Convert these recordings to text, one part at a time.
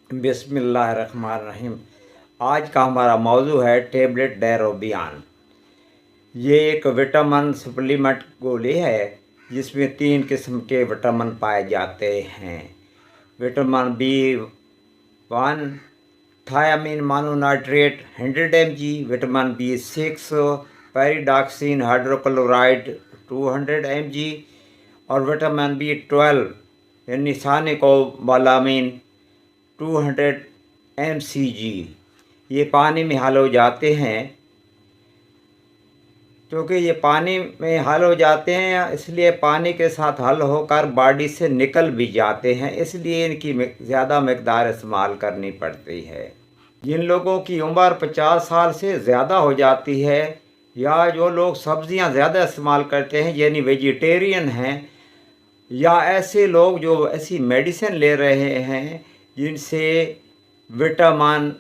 बिस्मिल्लाहिर्रहमानिर्रहीम। आज का हमारा मौजू है टेबलेट डेरोबियान। ये एक विटामिन सप्लीमेंट गोली है जिसमें 3 किस्म के विटामिन पाए जाते हैं। Vitamin B1 thiamine mononitrate 100 mg, vitamin B6 pyridoxine hydrochloride 200 mg और विटामिन B12 यानी सानिकोबालामीन 200 mcg। ये पानी में हल हो जाते हैं। क्योंकि ये पानी में हल हो जाते हैं इसलिए पानी के साथ हल होकर बॉडी से निकल भी जाते हैं, इसलिए इनकी ज़्यादा मकदार इस्तेमाल करनी पड़ती है। जिन लोगों की उम्र 50 साल से ज़्यादा हो जाती है या जो लोग सब्ज़ियां ज़्यादा इस्तेमाल करते हैं यानी वेजिटेरियन हैं, या ऐसे लोग जो ऐसी मेडिसिन ले रहे हैं जिनसे विटामिन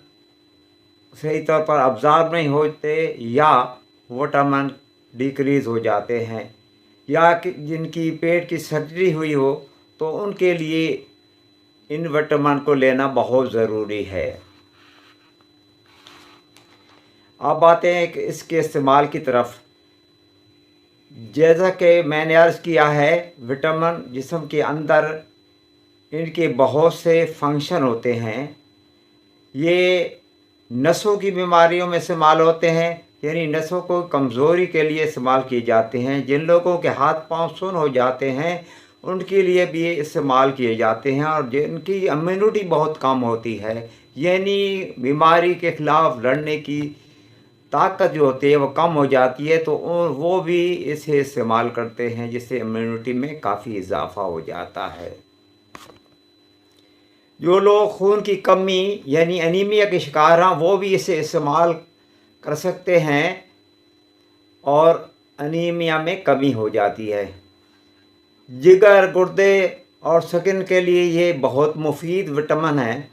सही तौर पर अब्ज़ॉर्ब नहीं होते या विटामिन डिक्रीज़ हो जाते हैं, या जिनकी पेट की सर्जरी हुई हो, तो उनके लिए इन विटामिन को लेना बहुत ज़रूरी है। अब आते हैं कि इसके इस्तेमाल की तरफ। जैसा कि मैंने अर्ज़ किया है, विटामिन जिस्म के अंदर इनके बहुत से फंक्शन होते हैं। ये नसों की बीमारियों में इस्तेमाल होते हैं, यानी नसों को कमज़ोरी के लिए इस्तेमाल किए जाते हैं। जिन लोगों के हाथ पांव सुन्न हो जाते हैं उनके लिए भी ये इस्तेमाल किए जाते हैं, और जिनकी इम्यूनिटी बहुत कम होती है यानी बीमारी के ख़िलाफ़ लड़ने की ताकत जो होती है वो कम हो जाती है, तो वो भी इसे इस्तेमाल करते हैं, जिससे इम्यूनिटी में काफ़ी इजाफ़ा हो जाता है। जो लोग खून की कमी यानी एनीमिया के शिकार हैं वो भी इसे इस्तेमाल कर सकते हैं और एनीमिया में कमी हो जाती है। जिगर, गुर्दे और स्किन के लिए ये बहुत मुफीद विटामिन है,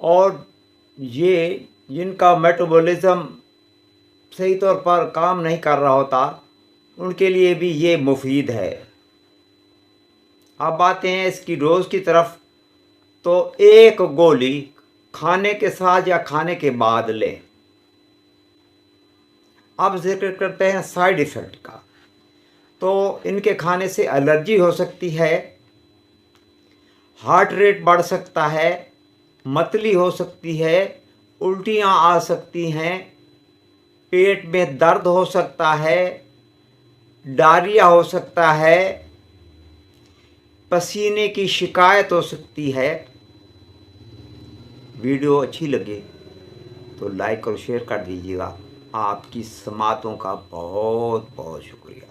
और ये जिनका मेटाबॉलिज्म सही तौर पर काम नहीं कर रहा होता उनके लिए भी ये मुफीद है। अब आते हैं इसकी डोज की तरफ। तो एक गोली खाने के साथ या खाने के बाद लें। अब जिक्र करते हैं साइड इफ़ेक्ट का। तो इनके खाने से एलर्जी हो सकती है, हार्ट रेट बढ़ सकता है, मतली हो सकती है, उल्टियाँ आ सकती हैं, पेट में दर्द हो सकता है, डायरिया हो सकता है, पसीने की शिकायत हो सकती है। वीडियो अच्छी लगे तो लाइक और शेयर कर दीजिएगा। आपकी समातों का बहुत बहुत शुक्रिया।